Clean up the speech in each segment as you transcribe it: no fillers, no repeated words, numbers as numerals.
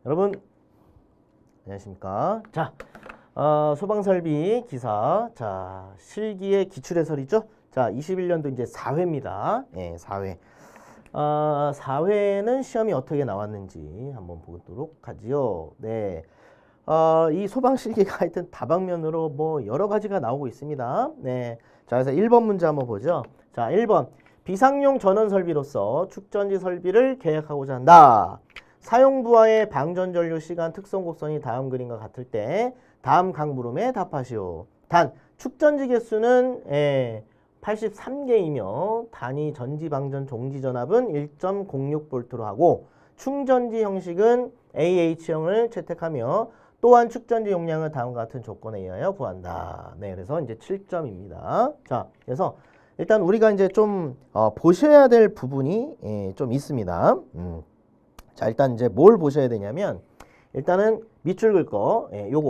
여러분 안녕하십니까. 자, 소방설비 기사. 자, 실기의 기출해설이죠. 자, 21년도 이제 4회입니다. 예, 4회. 4회는 시험이 어떻게 나왔는지 한번 보도록 하지요. 네. 이 소방실기가 하여튼 다방면으로 뭐 여러 가지가 나오고 있습니다. 네. 자, 그래서 1번 문제 한번 보죠. 자, 1번. 비상용 전원 설비로서 축전지 설비를 계획하고자 한다. 사용부하의 방전전류 시간 특성 곡선이 다음 그림과 같을 때 다음 각 물음에 답하시오. 단, 축전지 개수는 83개이며 단위 전지 방전 종지 전압은 1.06V로 하고 충전지 형식은 AH형을 채택하며 또한 축전지 용량을 다음과 같은 조건에 의하여 구한다. 네, 그래서 이제 7점입니다. 자, 그래서 일단 우리가 이제 좀 보셔야 될 부분이 좀 있습니다. 자, 일단 이제 뭘 보셔야 되냐면 일단은 밑줄 긋 거, 여기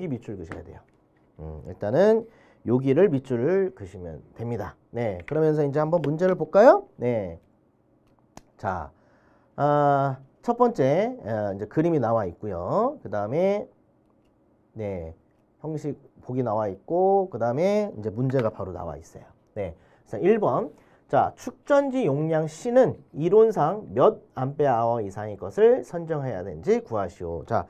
밑줄 그셔야 돼요. 일단은 여기를 밑줄을 그시면 됩니다. 네, 그러면서 이제 한번 문제를 볼까요? 네, 자, 첫 번째 이제 그림이 나와 있고요. 그 다음에 네, 형식 보기 나와 있고 그 다음에 이제 문제가 바로 나와 있어요. 네, 그래서 1번. 자, 축전지 용량 C는 이론상 몇 암페어아워 이상의 것을 선정해야 되는지 구하시오. 자,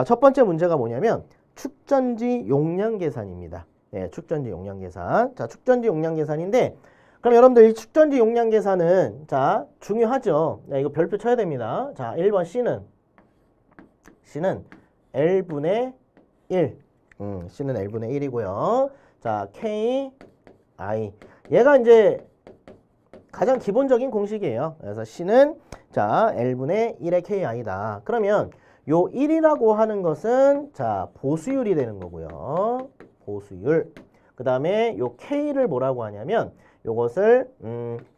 첫 번째 문제가 뭐냐면 축전지 용량 계산입니다. 네, 축전지 용량 계산. 자, 축전지 용량 계산인데 그럼 여러분들 이 축전지 용량 계산은 자, 중요하죠. 네, 이거 별표 쳐야 됩니다. 자, 1번 C는 L분의 1. C는 L분의 1이고요. 자, K, I. 얘가 이제 가장 기본적인 공식이에요. 그래서 C는 자, L분의 1의 KI다. 그러면 요 1이라고 하는 것은 자, 보수율이 되는 거고요. 보수율. 그 다음에 요 K를 뭐라고 하냐면 요것을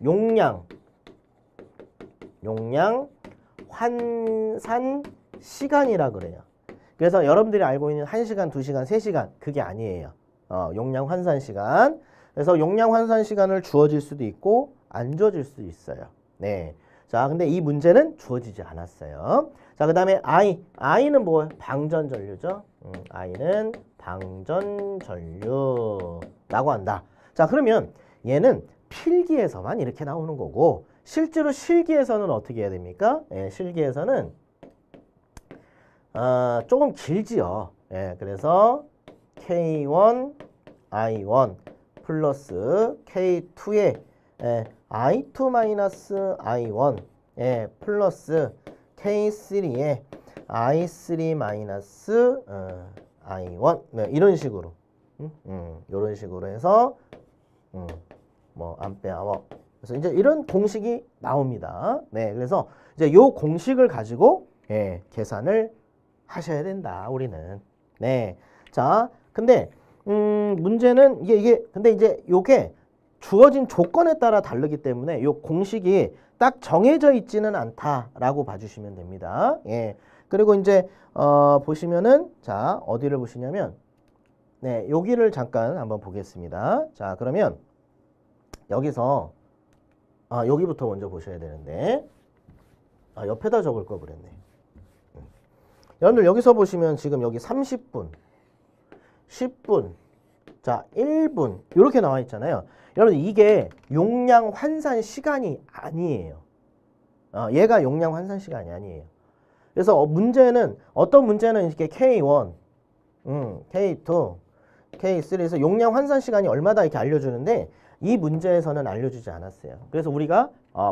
용량 환산 시간이라 그래요. 그래서 여러분들이 알고 있는 1시간, 2시간, 3시간 그게 아니에요. 용량 환산 시간. 그래서 용량 환산 시간을 주어질 수도 있고 안 주어질 수도 있어요. 네. 자, 근데 이 문제는 주어지지 않았어요. 자, 그 다음에 I는 뭐? 방전전류죠. I는 방전전류라고 한다. 자, 그러면 얘는 필기에서만 이렇게 나오는 거고 실제로 실기에서는 어떻게 해야 됩니까? 예, 실기에서는 조금 길지요. 예, 그래서 K1, I1 플러스 K2에 I2 마이너스 I1 플러스 K3에 I3 마이너스 I1 네, 이런 식으로 이런 식으로 해서 뭐 암페어아워. 그래서 이제 이런 공식이 나옵니다. 네, 그래서 이제 요 공식을 가지고 계산을 하셔야 된다. 우리는. 네, 자, 근데 문제는 근데 이제 요게 주어진 조건에 따라 다르기 때문에 요 공식이 딱 정해져 있지는 않다라고 봐주시면 됩니다. 예. 그리고 이제 보시면은 자, 어디를 보시냐면 네, 여기를 잠깐 한번 보겠습니다. 자, 그러면 여기서 여기부터 먼저 보셔야 되는데 옆에다 적을 걸 그랬네. 여러분들 여기서 보시면 지금 여기 30분, 10분, 자, 1분 이렇게 나와 있잖아요. 여러분 이게 용량 환산 시간이 아니에요. 얘가 용량 환산 시간이 아니에요. 그래서 문제는 어떤 문제는 이렇게 K1, K2, K3에서 용량 환산 시간이 얼마다 이렇게 알려주는데 이 문제에서는 알려주지 않았어요. 그래서 우리가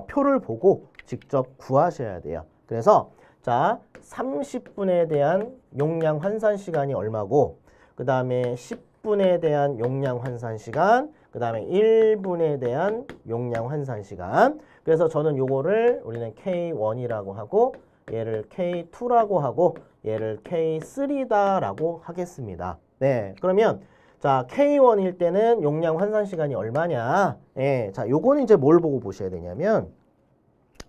표를 보고 직접 구하셔야 돼요. 그래서 자, 30분에 대한 용량 환산 시간이 얼마고 그 다음에 10분에 대한 용량 환산 시간 그 다음에 1분에 대한 용량 환산 시간. 그래서 저는 요거를 우리는 K1이라고 하고 얘를 K2라고 하고 얘를 K3다라고 하겠습니다. 네, 그러면 자, K1일 때는 용량 환산 시간이 얼마냐? 예, 자, 요거는 이제 뭘 보고 보셔야 되냐면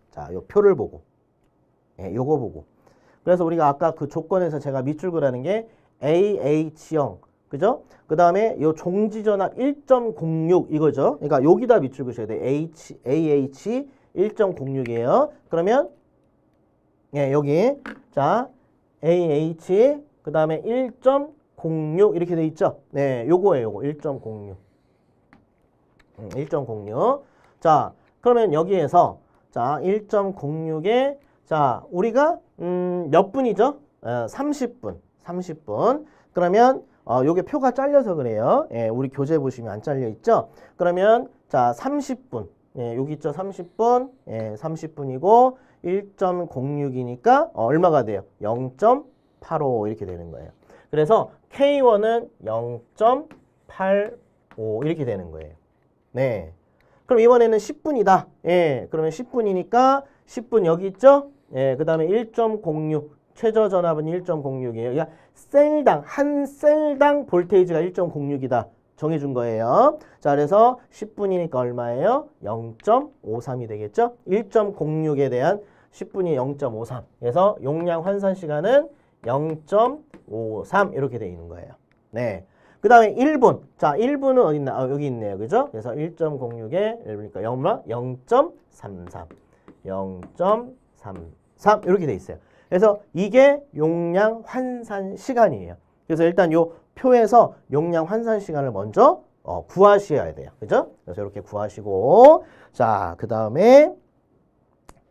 자, 요 표를 보고 요거 보고. 그래서 우리가 아까 그 조건에서 제가 밑줄 그라는 게 AH형 그죠? 그 다음에 요 종지전압 1.06 이거죠. 그러니까 여기다 밑줄 그셔야 돼요. AH 1.06이에요. 그러면 예, 여기. 자, AH, 그 다음에 1.06 이렇게 돼 있죠? 네, 요거예요, 요거. 1.06. 1.06. 자, 그러면 여기에서 자, 1.06에 자, 우리가 몇 분이죠? 30분. 30분. 그러면 요게 표가 잘려서 그래요. 예, 우리 교재 보시면 안 잘려 있죠? 그러면 자, 30분. 예, 여기 있죠? 30분. 예, 30분이고 1.06이니까 얼마가 돼요? 0.85 이렇게 되는 거예요. 그래서 K1은 0.85 이렇게 되는 거예요. 네. 그럼 이번에는 10분이다. 예, 그러면 10분이니까 10분 여기 있죠? 예, 그 다음에 1.06. 최저 전압은 1.06이에요. 그러니까 셀당, 한 셀당 볼테이지가 1.06이다. 정해준 거예요. 자, 그래서 10분이니까 얼마예요? 0.53이 되겠죠? 1.06에 대한 10분이 0.53. 그래서 용량 환산 시간은 0.53 이렇게 되어 있는 거예요. 네. 그 다음에 1분. 자, 1분은 어디 있나? 여기 있네요. 그죠? 그래서 1.06에 1분이니까 0.33. 0.33 이렇게 돼 있어요. 그래서 이게 용량 환산 시간이에요. 그래서 일단 요 표에서 용량 환산 시간을 먼저 구하셔야 돼요. 그죠? 그래서 이렇게 구하시고 자, 그 다음에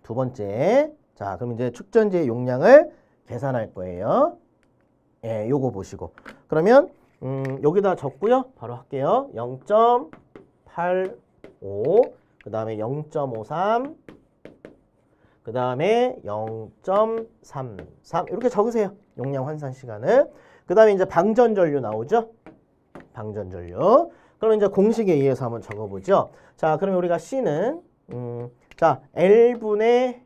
두 번째. 자, 그럼 이제 축전지의 용량을 계산할 거예요. 예, 요거 보시고. 그러면 여기다 적고요. 바로 할게요. 0.85, 그 다음에 0.53, 그 다음에 0.33 이렇게 적으세요. 용량 환산 시간을. 그 다음에 이제 방전전류 나오죠. 방전전류. 그럼 이제 공식에 의해서 한번 적어보죠. 자, 그러면 우리가 C는 자, L분의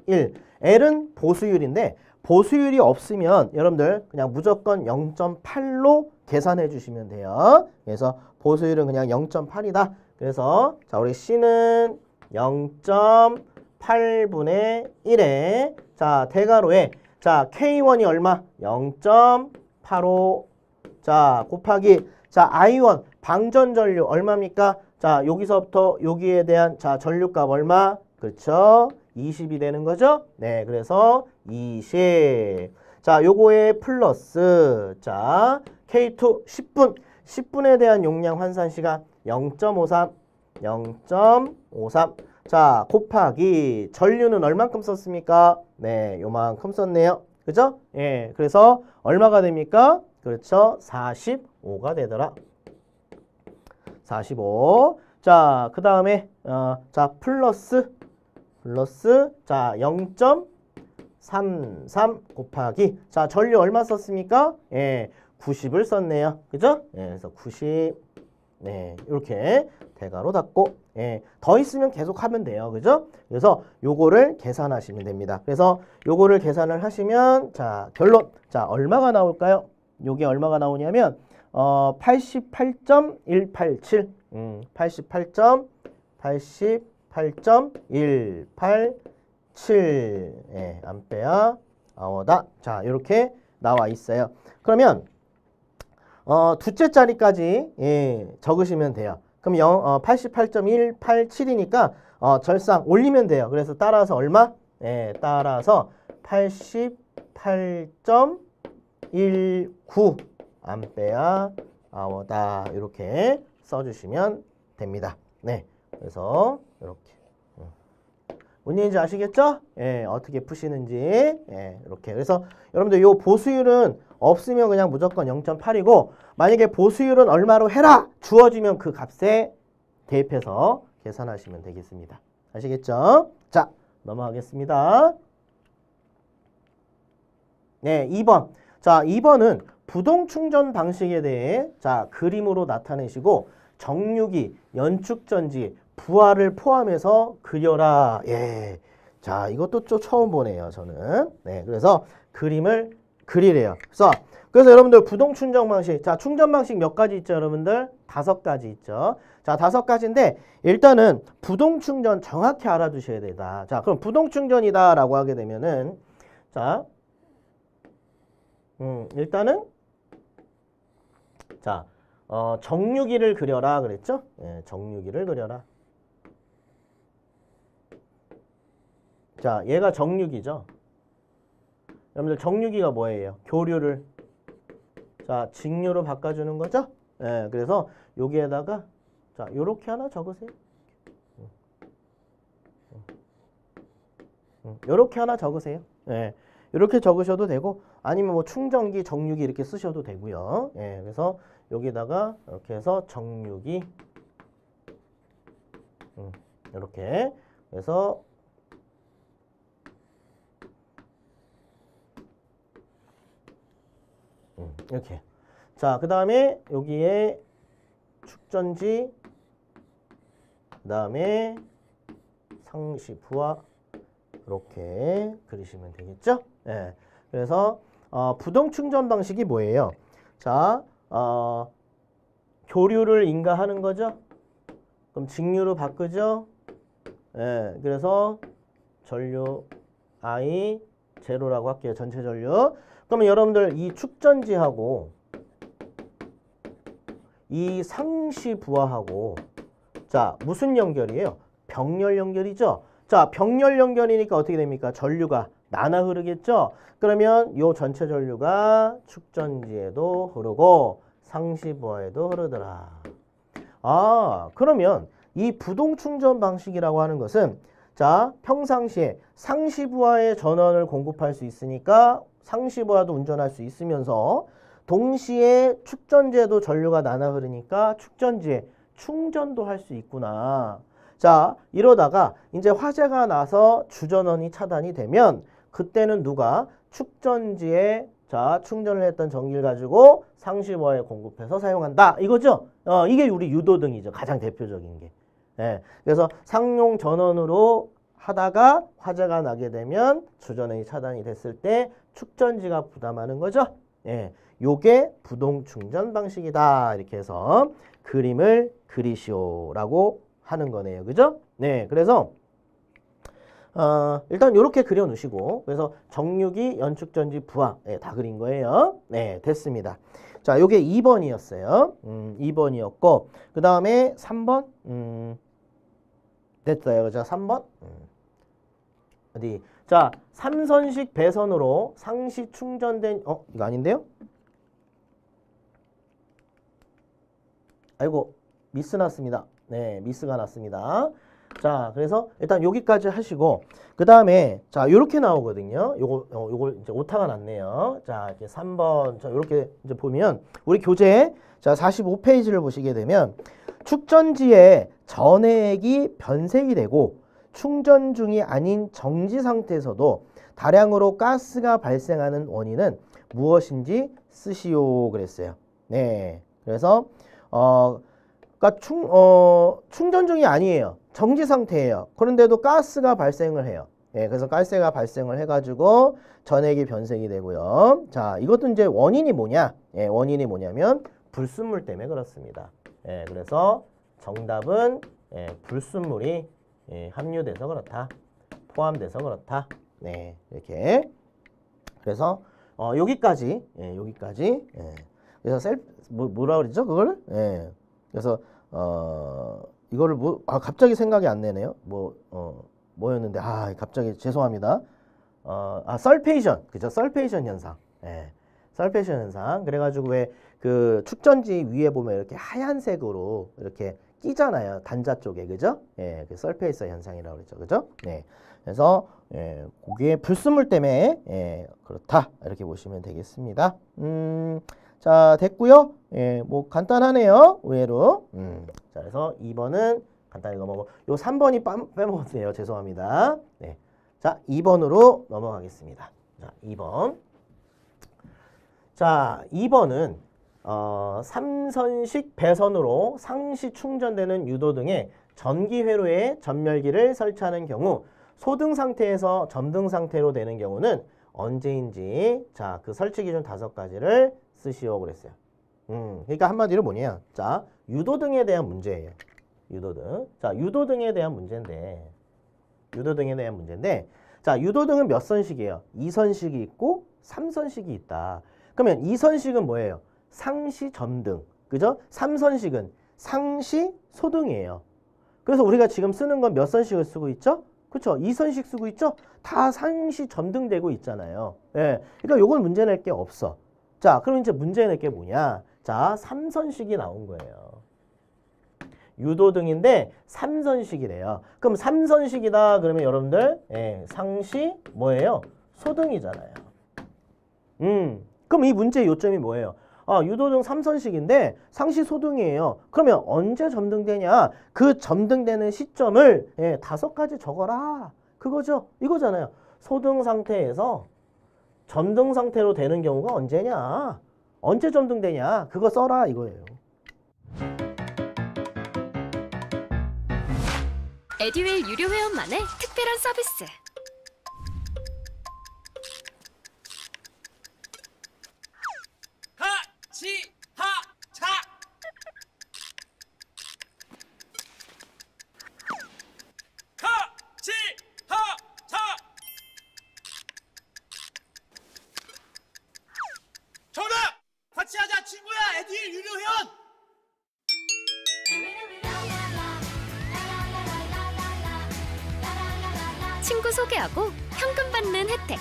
1. L은 보수율인데 보수율이 없으면 여러분들 그냥 무조건 0.8로 계산해 주시면 돼요. 그래서 보수율은 그냥 0.8이다. 그래서 자, 우리 C는 0.8분의 1에 자, 대괄호에 자, K1이 얼마? 0.85. 자, 곱하기 자, I1 방전전류 얼마입니까? 자, 여기서부터 여기에 대한 자, 전류값 얼마? 그렇죠? 20이 되는 거죠? 네, 그래서 20. 자, 요거에 플러스 자, K2 10분. 10분에 대한 용량 환산 시간 0.53. 0.53. 자, 곱하기 전류는 얼만큼 썼습니까? 네, 요만큼 썼네요. 그죠? 예, 그래서 얼마가 됩니까? 그렇죠? 45가 되더라. 45. 자, 그 다음에 자, 플러스 자, 0.33 곱하기 자, 전류 얼마 썼습니까? 예, 90을 썼네요. 그죠? 예, 그래서 90. 네, 이렇게 대괄호 닫고 예, 더 있으면 계속 하면 돼요. 그죠? 그래서 요거를 계산하시면 됩니다. 그래서 요거를 계산을 하시면 자, 결론. 자, 얼마가 나올까요? 요게 얼마가 나오냐면 88.187. 88.187 예, 암페어 아워다. 자, 이렇게 나와 있어요. 그러면 두째 자리까지 예, 적으시면 돼요. 그럼 88.187이니까 절상 올리면 돼요. 그래서 따라서 얼마? 예, 따라서 88.19 암페어 아워다. 이렇게 써주시면 됩니다. 네, 그래서 이렇게 뭔 얘기인지 아시겠죠? 예, 어떻게 푸시는지 예, 이렇게. 그래서 여러분들 요 보수율은 없으면 그냥 무조건 0.8이고 만약에 보수율은 얼마로 해라 주어지면 그 값에 대입해서 계산하시면 되겠습니다. 아시겠죠? 자, 넘어가겠습니다. 네, 2번. 자, 2번은 부동 충전 방식에 대해 자, 그림으로 나타내시고 정유기, 연축전지, 부하를 포함해서 그려라. 예. 자, 이것도 또 처음 보네요, 저는. 네, 그래서 그림을 그리래요. 그래서 여러분들 부동 충전 방식. 자, 충전 방식 몇 가지 있죠, 여러분들? 5가지 있죠. 자, 5가지인데 일단은 부동 충전 정확히 알아두셔야 되다. 자, 그럼 부동 충전이다라고 하게 되면은 자, 일단은 자, 정유기를 그려라 그랬죠? 예, 정유기를 그려라. 자, 얘가 정유기죠. 여러분들 정류기가 뭐예요? 교류를 자 직류로 바꿔주는 거죠? 예, 그래서 여기에다가 자 요렇게 하나 적으세요. 요렇게 하나 적으세요. 예, 이렇게 적으셔도 되고 아니면 뭐 충전기, 정류기 이렇게 쓰셔도 되고요. 예, 그래서 여기다가 이렇게 해서 정류기 이렇게 그래서 이렇게 자 그 다음에 여기에 축전지 그 다음에 상시 부하 이렇게 그리시면 되겠죠? 예. 그래서 부동 충전 방식이 뭐예요? 자, 교류를 인가하는 거죠? 그럼 직류로 바꾸죠? 예. 그래서 전류 I 제로라고 할게요. 전체 전류. 그러면 여러분들 이 축전지하고 이 상시 부하하고 자, 무슨 연결이에요? 병렬 연결이죠? 자, 병렬 연결이니까 어떻게 됩니까? 전류가 나눠 흐르겠죠? 그러면 요 전체 전류가 축전지에도 흐르고 상시부하에도 흐르더라. 아, 그러면 이 부동 충전 방식이라고 하는 것은 자, 평상시에 상시부하에 전원을 공급할 수 있으니까 상시부하도 운전할 수 있으면서 동시에 축전지에도 전류가 나눠 흐르니까 축전지에 충전도 할 수 있구나. 자, 이러다가 이제 화재가 나서 주전원이 차단이 되면 그때는 누가 축전지에 자 충전을 했던 전기를 가지고 상시부하에 공급해서 사용한다. 이거죠? 이게 우리 유도등이죠. 가장 대표적인 게. 예, 그래서 상용 전원으로 하다가 화재가 나게 되면 주전원이 차단이 됐을 때 축전지가 부담하는 거죠. 예, 요게 부동 충전 방식이다. 이렇게 해서 그림을 그리시오라고 하는 거네요. 그죠? 네, 그래서 일단 이렇게 그려 놓으시고 그래서 정류기, 연축전지, 부하 다 그린 거예요. 네, 됐습니다. 자, 요게 2번이었어요. 2번이었고 그 다음에 3번 됐어요. 그죠? 3번 어디? 자, 삼선식 배선으로 상시 충전된 이거 아닌데요? 아이고 미스 났습니다. 네, 미스가 났습니다. 자, 그래서 일단 여기까지 하시고 그 다음에 자 요렇게 나오거든요. 요걸 이제 오타가 났네요. 자, 이렇게 3번 자 요렇게 이제 보면 우리 교재 자 45페이지를 보시게 되면 축전지에 전해액이 변색이 되고 충전 중이 아닌 정지 상태에서도 다량으로 가스가 발생하는 원인은 무엇인지 쓰시오 그랬어요. 네, 그래서 그러니까 충전 중이 아니에요. 정지 상태예요. 그런데도 가스가 발생을 해요. 예, 그래서 가스가 발생을 해가지고 전액이 변색이 되고요. 자, 이것도 이제 원인이 뭐냐? 예, 원인이 뭐냐면 불순물 때문에 그렇습니다. 예, 그래서 정답은 불순물이 함유돼서 그렇다. 포함돼서 그렇다. 네, 이렇게. 그래서 여기까지, 여기까지. 그래서 뭐라 그러죠? 그걸? 예. 그래서 이거를 갑자기 생각이 안 나네요. 뭐였는데 갑자기 죄송합니다. 설페이션. 그죠? 설페이션 현상. 예. 설페이션 현상. 그래가지고 왜 그 축전지 위에 보면 이렇게 하얀색으로 이렇게 끼잖아요. 단자 쪽에. 그죠? 예. 그 설페이션 현상이라고 그러죠. 그죠? 네. 그래서 그게 불순물 때문에 그렇다. 이렇게 보시면 되겠습니다. 자, 됐고요. 예, 뭐 간단하네요. 의외로. 자, 그래서 2번은 간단히 넘어가고 요 3번이 빼먹었네요. 죄송합니다. 네. 자, 2번으로 넘어가겠습니다. 자, 2번. 자, 2번은 삼선식 배선으로 상시 충전되는 유도등에 전기 회로에 전멸기를 설치하는 경우 소등 상태에서 점등 상태로 되는 경우는 언제인지 자, 그 설치 기준 5가지를 쓰시오 그랬어요. 그러니까 한마디로 뭐냐? 자, 유도등에 대한 문제예요. 유도등. 자, 유도등에 대한 문제인데 자, 유도등은 몇 선식이에요? 2선식이 있고 3선식이 있다. 그러면 2선식은 뭐예요? 상시 점등. 그죠? 3선식은 상시 소등이에요. 그래서 우리가 지금 쓰는 건 몇 선식을 쓰고 있죠? 그쵸? 2선식 쓰고 있죠? 다 상시 점등되고 있잖아요. 예. 그러니까 요건 문제 낼 게 없어. 자, 그럼 이제 문제 낼 게 뭐냐? 자, 3선식이 나온 거예요. 유도등인데 3선식이래요. 그럼 3선식이다 그러면 여러분들 상시 뭐예요? 소등이잖아요. 그럼 이 문제의 요점이 뭐예요? 유도등 3선식인데 상시 소등이에요. 그러면 언제 점등되냐? 그 점등되는 시점을 5가지 적어라. 그거죠. 이거잖아요. 소등 상태에서 점등 상태로 되는 경우가 언제냐? 언제 점등되냐? 그거 써라 이거예요. 에듀윌 유료 회원만의 특별한 서비스. 하치하차 하치하차 정답! 같이 하자 친구야 에듀윌 유료 회원! 친구 소개하고 현금 받는 혜택.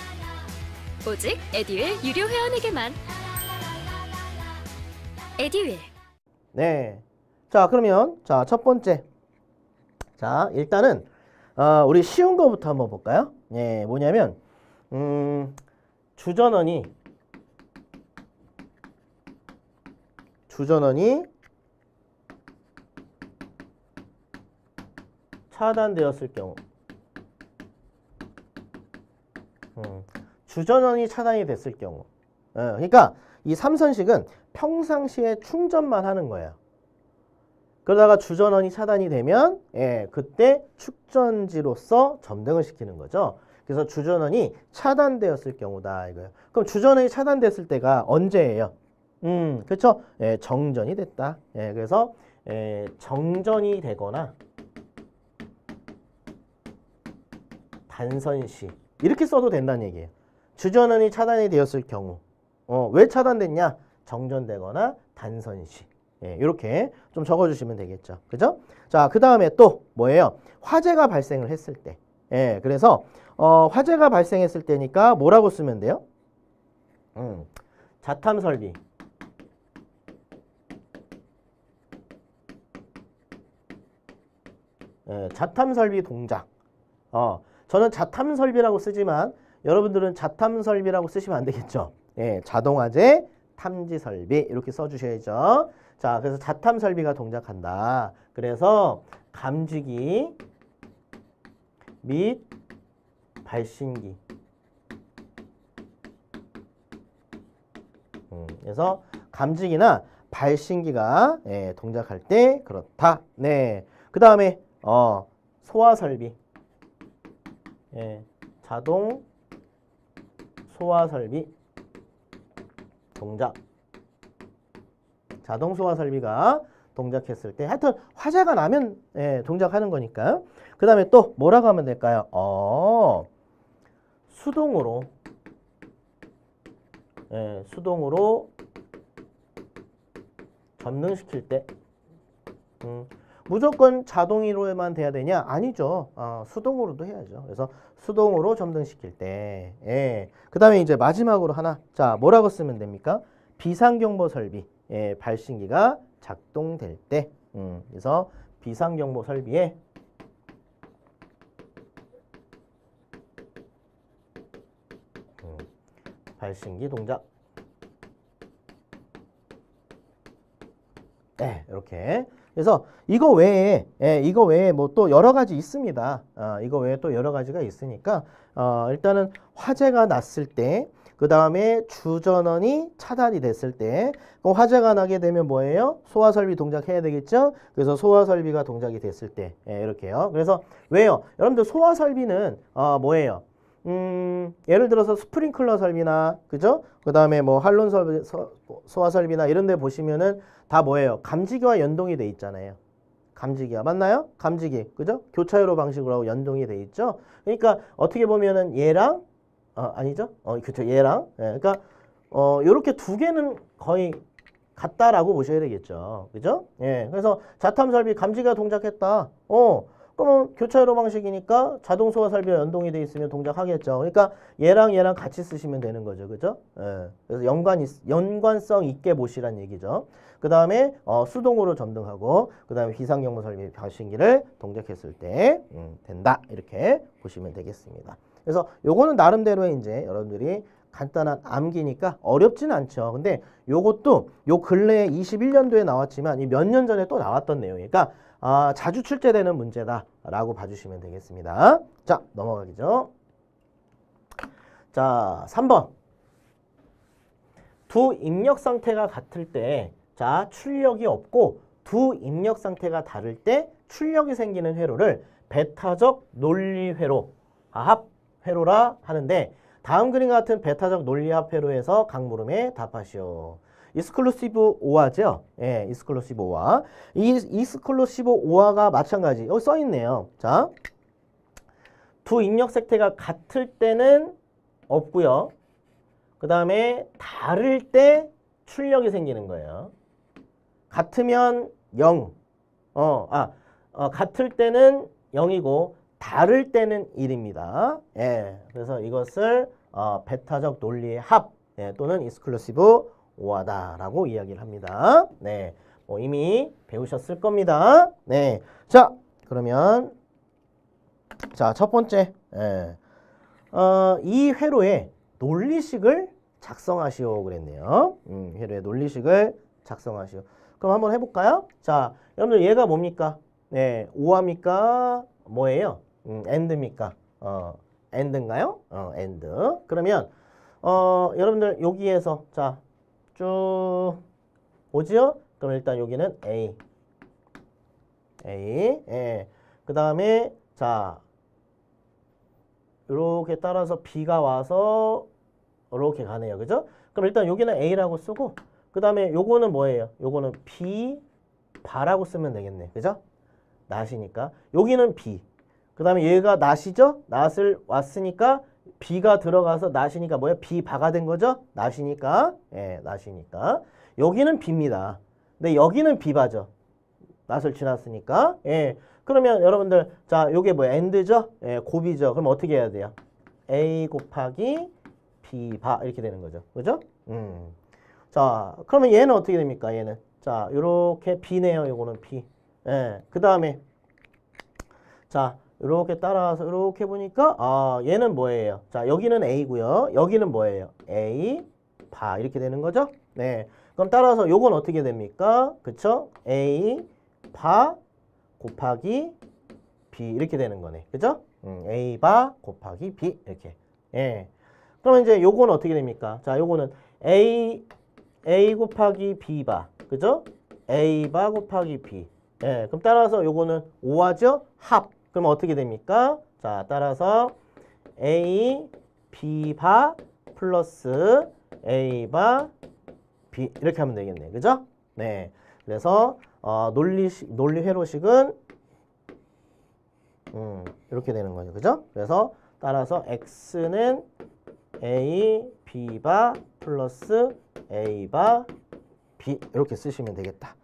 오직 에듀윌 유료 회원에게만. 에듀윌. 네. 자, 그러면 자, 첫 번째. 자, 일단은 우리 쉬운 거부터 한번 볼까요? 예, 뭐냐면 주전원이 차단되었을 경우 주전원이 차단이 됐을 경우 그러니까 이 3선식은 평상시에 충전만 하는 거예요. 그러다가 주전원이 차단이 되면 그때 축전지로서 점등을 시키는 거죠. 그래서 주전원이 차단되었을 경우다 이거예요. 그럼 주전원이 차단됐을 때가 언제예요? 그렇죠? 정전이 됐다. 그래서 정전이 되거나 단선시 이렇게 써도 된다는 얘기예요. 주전원이 차단이 되었을 경우 왜 차단됐냐? 정전되거나 단선시 이렇게 좀 적어주시면 되겠죠. 그죠? 자, 그 다음에 또 뭐예요? 화재가 발생을 했을 때 그래서 화재가 발생했을 때니까 뭐라고 쓰면 돼요? 자탐설비 자탐설비 동작 저는 자탐설비라고 쓰지만 여러분들은 자탐설비라고 쓰시면 안 되겠죠. 자동화재 탐지설비 이렇게 써주셔야죠. 자, 그래서 자탐설비가 동작한다. 그래서 감지기 및 발신기 그래서 감지기나 발신기가 동작할 때 그렇다. 네. 그 다음에 소화설비 자동 소화설비 동작 자동 소화설비가 동작했을 때 하여튼 화재가 나면 동작하는 거니까. 그 다음에 또 뭐라고 하면 될까요? 수동으로 수동으로 점등시킬 때 무조건 자동으로만 돼야 되냐? 아니죠. 수동으로도 해야죠. 그래서 수동으로 점등시킬 때. 그 다음에 이제 마지막으로 하나. 자, 뭐라고 쓰면 됩니까? 비상경보 설비. 발신기가 작동될 때. 그래서 비상경보 설비에 발신기 동작. 이렇게. 그래서 이거 외에 뭐 또 여러 가지 있습니다. 이거 외에 또 여러 가지가 있으니까 일단은 화재가 났을 때, 그 다음에 주전원이 차단이 됐을 때, 그럼 화재가 나게 되면 뭐예요? 소화설비 동작해야 되겠죠? 그래서 소화설비가 동작이 됐을 때 이렇게요. 그래서 왜요? 여러분들 소화설비는 뭐예요? 예를 들어서 스프링클러 설비나 그죠? 그 다음에 뭐 한론 설비, 소화설비나 이런 데 보시면은 다 뭐예요? 감지기와 연동이 돼 있잖아요. 감지기와 맞나요? 감지기 그죠? 교차유로 방식으로 연동이 돼 있죠. 그러니까 어떻게 보면은 얘랑 아니죠? 그쵸 얘랑 그러니까 요렇게 두 개는 거의 같다라고 보셔야 되겠죠. 그죠? 그래서 자탐설비 감지기가 동작했다. 그럼 그러면 교차회로 방식이니까 자동 소화 설비와 연동이 돼 있으면 동작하겠죠. 그러니까 얘랑 얘랑 같이 쓰시면 되는 거죠. 그죠? 예. 그래서 연관성 있게 보시란 얘기죠. 그 다음에 수동으로 점등하고 그 다음에 비상경보 설비 방식기를 동작했을 때 된다. 이렇게 보시면 되겠습니다. 그래서 요거는 나름대로의 이제 여러분들이 간단한 암기니까 어렵진 않죠. 근데 요것도 요 근래에 21년도에 나왔지만 이 몇 년 전에 또 나왔던 내용이니까 자주 출제되는 문제다라고 봐주시면 되겠습니다. 자, 넘어가기죠. 자, 3번. 두 입력 상태가 같을 때, 자, 출력이 없고 두 입력 상태가 다를 때 출력이 생기는 회로를 배타적 논리회로, 합 회로라 하는데 다음 그림과 같은 배타적 논리합 회로에서 각 물음에 답하시오. 이스클루시브 오화죠? 예, 이스클루시브 오화. 이 이스클루시브 오화가 마찬가지. 여기 써 있네요. 자, 두 입력 상태가 같을 때는 없고요. 그 다음에 다를 때 출력이 생기는 거예요. 같으면 0. 같을 때는 0이고 다를 때는 1입니다. 예, 그래서 이것을 배타적 논리의 합 또는 익스클루시브 오화다라고 이야기를 합니다. 네, 이미 배우셨을 겁니다. 네, 자 그러면 자 첫 번째 이 회로에 논리식을 작성하시오 그랬네요. 회로의 논리식을 작성하시오. 그럼 한번 해볼까요? 자, 여러분들 얘가 뭡니까? 네, 오화입니까? 뭐예요? end입니까? end인가요? end. 그러면 여러분들 여기에서 자 쭉 오지요? 그럼 일단 여기는 A. 예. 그 다음에 자 이렇게 따라서 B가 와서 이렇게 가네요. 그죠? 그럼 일단 여기는 A라고 쓰고 그 다음에 요거는 뭐예요? 요거는 B 바라고 쓰면 되겠네. 그죠? 낫이니까. 여기는 B. 그 다음에 얘가 낫이죠? 낫을 왔으니까 B가 들어가서 낫이니까 뭐야? B 바가 된 거죠? 낫이니까. 예, 낫이니까. 여기는 B입니다. 근데 여기는 B바죠. 낫을 지났으니까. 예. 그러면 여러분들 자, 요게 뭐야? end죠? 예, 곱이죠. 그럼 어떻게 해야 돼요? A 곱하기 B 바 이렇게 되는 거죠. 그죠? 자, 그러면 얘는 어떻게 됩니까? 얘는. 자, 요렇게 B네요. 요거는 B. 예. 그다음에 자, 이렇게 따라서 이렇게 보니까 얘는 뭐예요? 자, 여기는 A고요. 여기는 뭐예요? A 바 이렇게 되는 거죠? 네. 그럼 따라서 요건 어떻게 됩니까? 그쵸? A 바 곱하기 B 이렇게 되는 거네. 그죠? A 바 곱하기 B 이렇게. 예. 그러면 이제 요건 어떻게 됩니까? 자, 요거는 A 곱하기 B 바. 그죠? A 바 곱하기 B. 예. 그럼 따라서 요거는 오화죠? 합. 그럼 어떻게 됩니까? 자, 따라서 A, B 바 플러스 A 바 B 이렇게 하면 되겠네. 그죠? 네. 그래서 논리 회로식은 이렇게 되는 거죠. 그죠? 그래서 따라서 X는 A, B 바 플러스 A 바 B 이렇게 쓰시면 되겠다.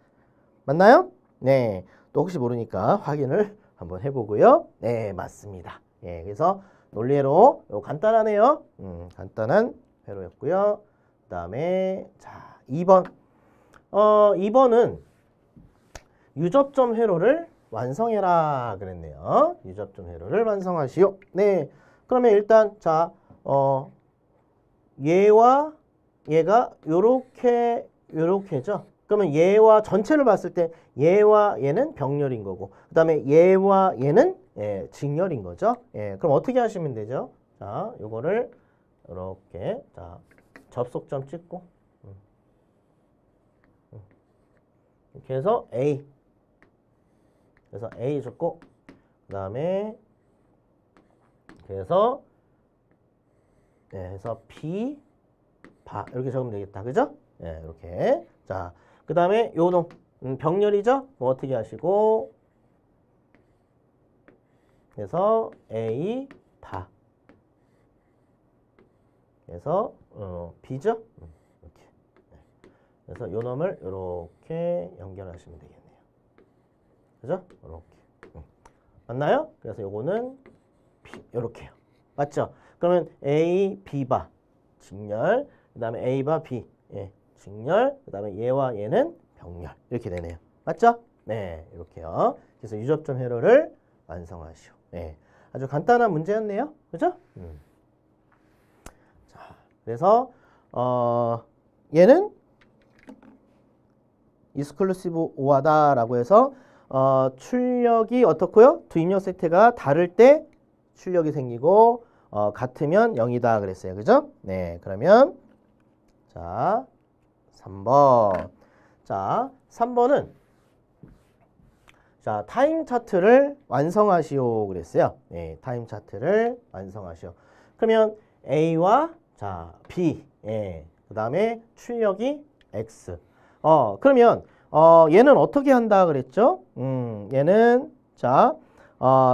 맞나요? 네. 또 혹시 모르니까 확인을 한번 해보고요. 네, 맞습니다. 예, 그래서 논리회로 간단하네요. 간단한 회로였고요. 그 다음에 자 2번. 2번은 유접점 회로를 완성해라 그랬네요. 유접점 회로를 완성하시오. 네, 그러면 일단 자 얘와 얘가 요렇게죠. 그러면 얘와 전체를 봤을 때 얘와 얘는 병렬인 거고 그 다음에 얘와 얘는 직렬인 거죠. 예, 그럼 어떻게 하시면 되죠? 자, 요거를 이렇게 자 접속점 찍고 이렇게 해서 A 그래서 A 적고 그 다음에 그래서 해서 B 바 이렇게 적으면 되겠다. 그죠? 예, 이렇게 자 그 다음에 요놈 병렬이죠? 뭐 어떻게 하시고 그래서 A 바 그래서 B죠? 이렇게 그래서 요 놈을 이렇게 연결하시면 되겠네요. 그죠? 이렇게 맞나요? 그래서 요거는 B, 요렇게요. 맞죠? 그러면 A, B바 직렬, 그 다음에 A바 B, 예, 직렬, 그 다음에 얘와 얘는 병렬. 이렇게 되네요. 맞죠? 네, 이렇게요. 그래서 유접점 회로를 완성하시오. 네, 아주 간단한 문제였네요. 그죠? 자, 그래서 얘는 익스클루시브 오하다라고 해서 출력이 어떻고요? 두 입력 세트가 다를 때 출력이 생기고 같으면 0이다 그랬어요. 그죠? 네, 그러면 자 3번. 자 3번은 자 타임 차트를 완성하시오 그랬어요. 네, 타임 차트를 완성하시오. 그러면 A와 자 B, 예, 그 다음에 출력이 X. 그러면 얘는 어떻게 한다 그랬죠? 얘는 자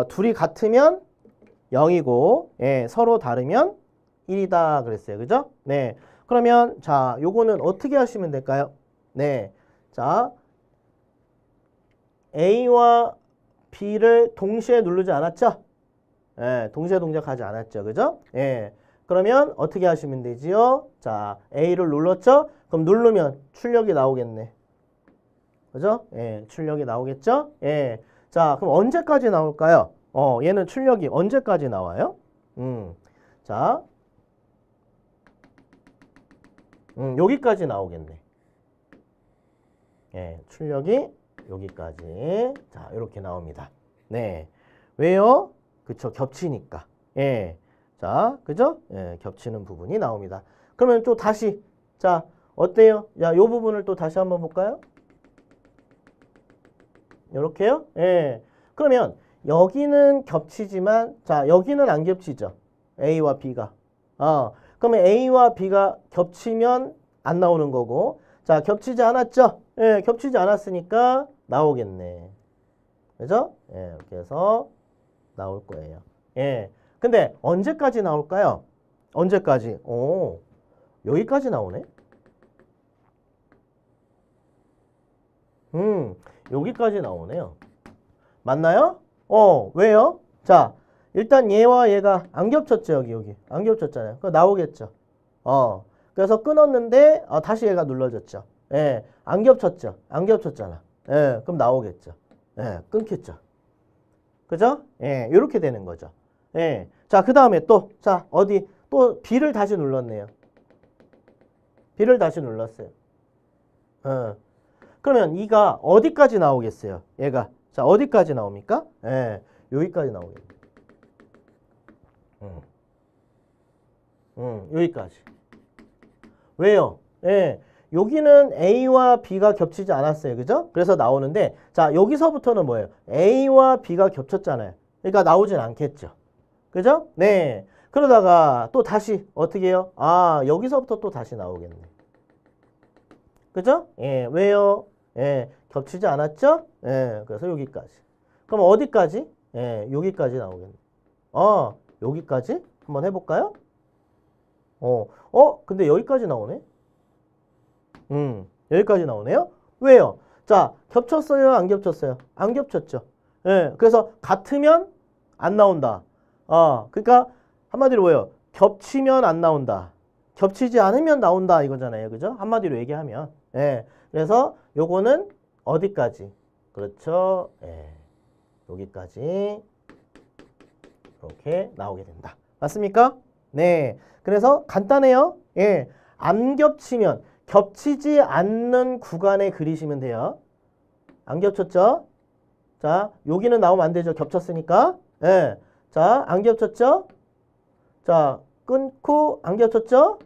둘이 같으면 0이고, 예, 서로 다르면 1이다 그랬어요. 그죠? 네. 그러면 자 요거는 어떻게 하시면 될까요? 네. 자 A와 B를 동시에 누르지 않았죠? 예, 동시에 동작하지 않았죠. 그죠? 예. 그러면 어떻게 하시면 되지요? 자, A를 눌렀죠? 그럼 누르면 출력이 나오겠네. 그죠? 예, 출력이 나오겠죠? 예. 자, 그럼 언제까지 나올까요? 얘는 출력이 언제까지 나와요? 자, 여기까지 나오겠네. 예, 출력이 여기까지. 자, 이렇게 나옵니다. 네. 왜요? 그쵸, 겹치니까. 예. 자, 그죠? 예, 겹치는 부분이 나옵니다. 그러면 또 다시, 자, 어때요? 자, 요 부분을 또 다시 한번 볼까요? 요렇게요? 예. 그러면 여기는 겹치지만, 자, 여기는 안 겹치죠? A와 B가. 그러면 A와 B가 겹치면 안 나오는 거고, 자, 겹치지 않았죠? 예, 겹치지 않았으니까 나오겠네. 그죠? 예, 이렇게 해서 나올 거예요. 예. 근데 언제까지 나올까요? 언제까지? 오, 여기까지 나오네? 여기까지 나오네요. 맞나요? 왜요? 자, 일단 얘와 얘가 안 겹쳤죠, 여기. 안 겹쳤잖아요. 그거 나오겠죠. 그래서 끊었는데, 다시 얘가 눌러졌죠. 예, 안 겹쳤죠. 안 겹쳤잖아. 예, 그럼 나오겠죠. 예, 끊겠죠. 그죠? 예, 이렇게 되는 거죠. 예. 자, 그 다음에 또, 자, 어디, 또 B를 다시 눌렀네요. B를 다시 눌렀어요. 그러면 이가 어디까지 나오겠어요? 얘가. 자, 어디까지 나옵니까? 예, 여기까지 나오겠네. 여기까지. 왜요? 예, 여기는 A와 B가 겹치지 않았어요. 그죠? 그래서 나오는데, 자, 여기서부터는 뭐예요? A와 B가 겹쳤잖아요. 그러니까 나오진 않겠죠. 그죠? 네. 그러다가 또 다시 어떻게 해요? 여기서부터 또 다시 나오겠네. 그죠? 예, 왜요? 예, 겹치지 않았죠? 예, 그래서 여기까지. 그럼 어디까지? 예, 여기까지 나오겠네. 여기까지? 한번 해볼까요? 근데 여기까지 나오네? 여기까지 나오네요? 왜요? 자, 겹쳤어요? 안 겹쳤어요? 안 겹쳤죠. 예, 그래서 같으면 안 나온다. 그러니까 한마디로 뭐예요? 겹치면 안 나온다. 겹치지 않으면 나온다 이거잖아요. 그죠? 한마디로 얘기하면. 예, 그래서 요거는 어디까지? 그렇죠. 예, 여기까지 이렇게 나오게 된다. 맞습니까? 네. 그래서 간단해요. 예, 안 겹치면 겹치지 않는 구간에 그리시면 돼요. 안 겹쳤죠? 자, 여기는 나오면 안 되죠. 겹쳤으니까. 예. 자, 안 겹쳤죠? 자, 끊고 안 겹쳤죠?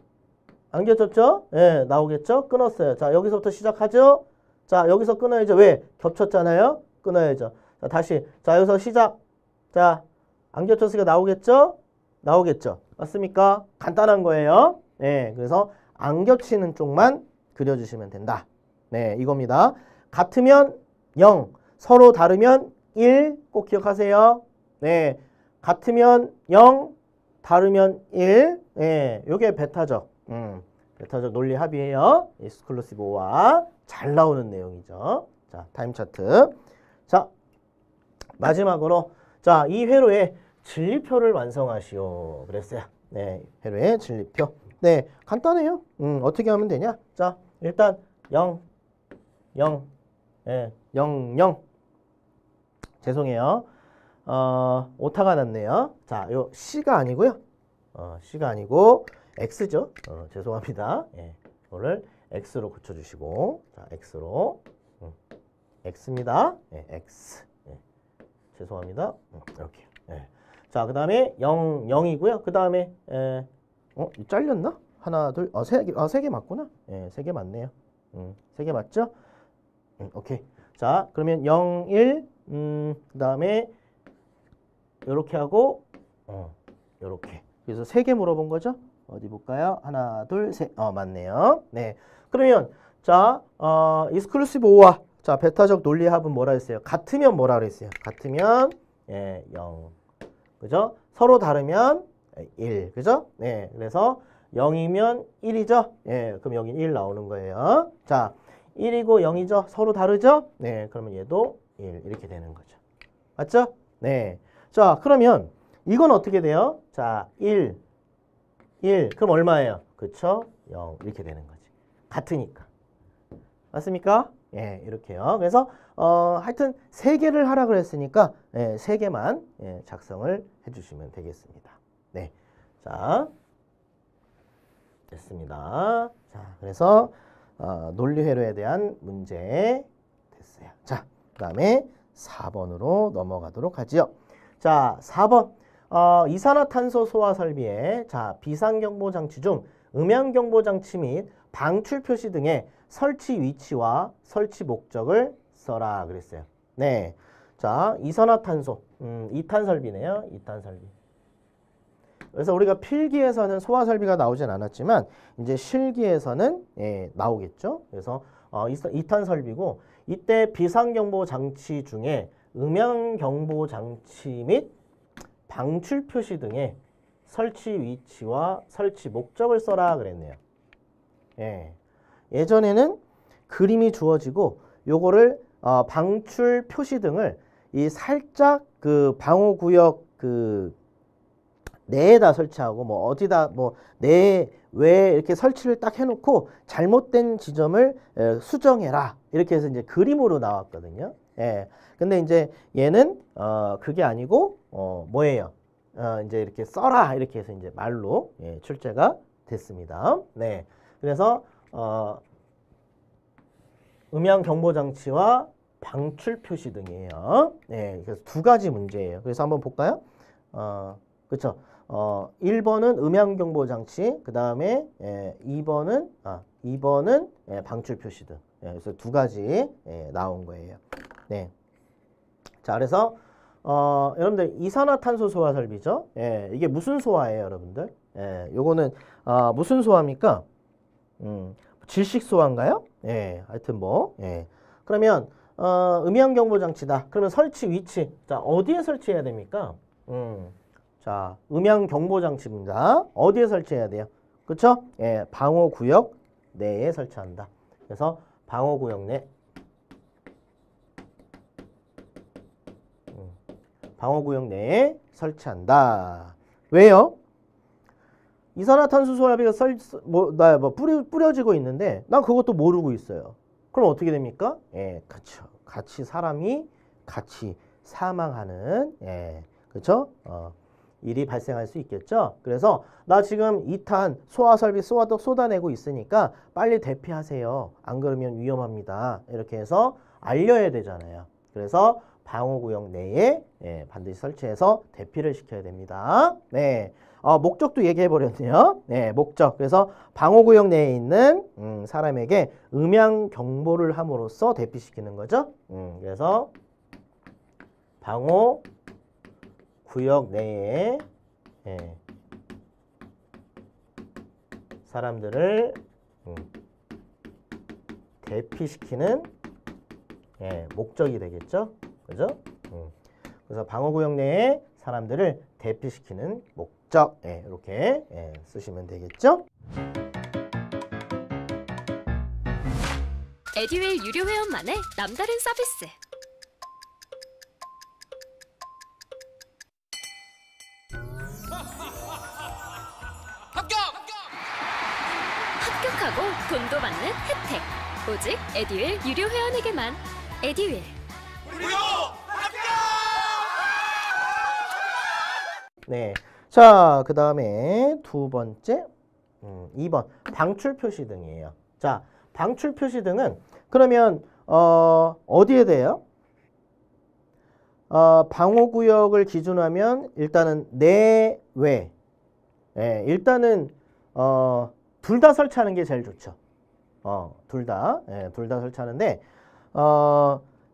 안 겹쳤죠? 예, 나오겠죠? 끊었어요. 자, 여기서부터 시작하죠? 자, 여기서 끊어야죠. 왜? 겹쳤잖아요? 끊어야죠. 자, 다시. 자, 여기서 시작. 자, 안 겹쳤으니까 나오겠죠? 나오겠죠? 맞습니까? 간단한 거예요. 네, 그래서 안 겹치는 쪽만 그려주시면 된다. 네, 이겁니다. 같으면 0, 서로 다르면 1, 꼭 기억하세요. 네, 같으면 0, 다르면 1. 네, 요게 베타적. 베타적 논리 합의예요. 익스클루시브 오와 잘 나오는 내용이죠. 자, 타임 차트. 자, 마지막으로 자, 이 회로에 진리표를 완성하시오. 그랬어요. 네, 회로의 진리표. 네, 간단해요. 어떻게 하면 되냐? 자, 일단 0, 0, 0, 0. 죄송해요. 오타가 났네요. 자, 요 C가 아니고요. C가 아니고 X죠. 죄송합니다. 예, 이거를 X로 고쳐주시고, 자, X로, X입니다. 예, X. 예, 죄송합니다. 이렇게. 예. 자, 그 다음에 0, 0이고요. 그 다음에 잘렸나? 하나, 둘, 세 개 맞구나. 예, 3개 맞네요. 3개 맞죠? 오케이. 자, 그러면 0, 1, 그 다음에 요렇게 하고, 요렇게. 그래서 3개 물어본 거죠? 어디 볼까요? 하나, 둘, 셋. 맞네요. 네. 그러면, 자, 익스클루시브 5와, 자, 베타적 논리 합은 뭐라 했어요? 같으면 뭐라 그랬어요? 같으면, 0. 그죠? 서로 다르면 1. 그죠? 네. 그래서 0이면 1이죠? 예. 그럼 여기 1 나오는 거예요. 자, 1이고 0이죠? 서로 다르죠? 네. 그러면 얘도 1. 이렇게 되는 거죠. 맞죠? 네. 자, 그러면 이건 어떻게 돼요? 자, 1. 그럼 얼마예요? 그쵸? 0. 이렇게 되는 거지. 같으니까. 맞습니까? 예, 이렇게요. 그래서 하여튼 3개를 하라 그랬으니까 3개만 작성을 해주시면 되겠습니다. 네, 자, 됐습니다. 자, 그래서 논리 회로에 대한 문제 됐어요. 자, 그 다음에 4번으로 넘어가도록 하지요. 자, 4번. 이산화탄소 소화 설비의 자, 비상경보 장치 중 음향경보 장치 및 방출 표시 등의 설치 위치와 설치 목적을 써라 그랬어요. 네. 자, 이산화탄소. 2탄 설비네요. 2탄 설비. 그래서 우리가 필기에서는 소화 설비가 나오진 않았지만 이제 실기에서는 나오겠죠. 그래서 2탄 설비고 이때 비상경보 장치 중에 음향경보 장치 및 방출 표시 등의 설치 위치와 설치 목적을 써라 그랬네요. 예. 예전에는 그림이 주어지고 요거를 방출 표시 등을 이 살짝 그 방호구역 그 내에다 설치하고 뭐 어디다 뭐 내 외에 이렇게 설치를 딱 해놓고 잘못된 지점을 수정해라 이렇게 해서 이제 그림으로 나왔거든요. 예. 근데 이제 얘는 그게 아니고 뭐예요? 이제 이렇게 써라 이렇게 해서 이제 말로 출제가 됐습니다. 네. 그래서 음향 경보 장치와 방출 표시 등이에요. 네. 그래서 2가지 문제예요. 그래서 한번 볼까요? 그렇죠. 1번은 음향 경보 장치, 그다음에 2번은 방출 표시 등. 그래서 2가지 나온 거예요. 네. 자, 그래서 여러분들 이산화탄소 소화 설비죠. 이게 무슨 소화예요, 여러분들? 요거는 무슨 소화입니까? 질식 소화인가요? 하여튼 뭐. 그러면 음향 경보 장치다. 그러면 설치 위치. 자, 어디에 설치해야 됩니까? 자, 음향 경보 장치입니다. 어디에 설치해야 돼요? 그렇죠? 방호 구역 내에 설치한다. 그래서 방호 구역 내 방호구역 내에 설치한다. 왜요? 이산화탄소 소화비가 뿌려지고 있는데 난 그것도 모르고 있어요. 그럼 어떻게 됩니까? 그렇죠. 사람이 같이 사망하는 그렇죠? 일이 발생할 수 있겠죠. 그래서 나 지금 2탄 소화설비 쏟아내고 있으니까 빨리 대피하세요. 안 그러면 위험합니다. 이렇게 해서 알려야 되잖아요. 그래서 방호구역 내에 반드시 설치해서 대피를 시켜야 됩니다. 네, 목적도 얘기해버렸네요. 네, 목적. 그래서 방호구역 내에 있는 사람에게 음향 경보를 함으로써 대피시키는 거죠. 그래서 방호구역 내에 사람들을 대피시키는 목적이 되겠죠. 그죠? 그래서 방호구역 내에 사람들을 대피시키는 목적. 이렇게 쓰시면 되겠죠? 에듀윌 유료 회원만의 남다른 서비스. 합격하고 돈도 받는 혜택. 오직 에듀윌 유료 회원에게만. 에듀윌. 무료 합격! 네. 자, 그 다음에 두 번째, 2번. 방출 표시 등이에요. 자, 방출 표시 등은 그러면, 어디에 돼요? 방호구역을 기준하면 일단은 내외. 예, 일단은, 둘 다 설치하는 게 제일 좋죠. 둘 다. 예, 둘 다 설치하는데,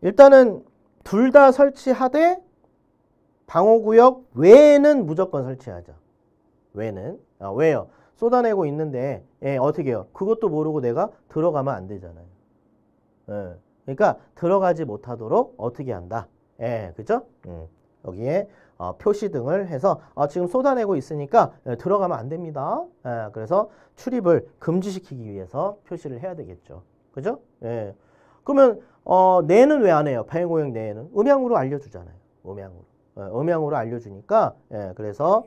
일단은 둘 다 설치하되 방호구역 외에는 무조건 설치하죠. 외는. 왜요? 쏟아내고 있는데, 예, 어떻게 해요? 그것도 모르고 내가 들어가면 안 되잖아요. 예, 그러니까 들어가지 못하도록 어떻게 한다? 예, 그죠? 여기에 표시 등을 해서 지금 쏟아내고 있으니까 들어가면 안 됩니다. 예, 그래서 출입을 금지시키기 위해서 표시를 해야 되겠죠. 그죠? 예. 그러면 내는 왜 안 해요? 방호구역 내에는 음향으로 알려주잖아요. 음향으로. 음향으로 알려주니까 그래서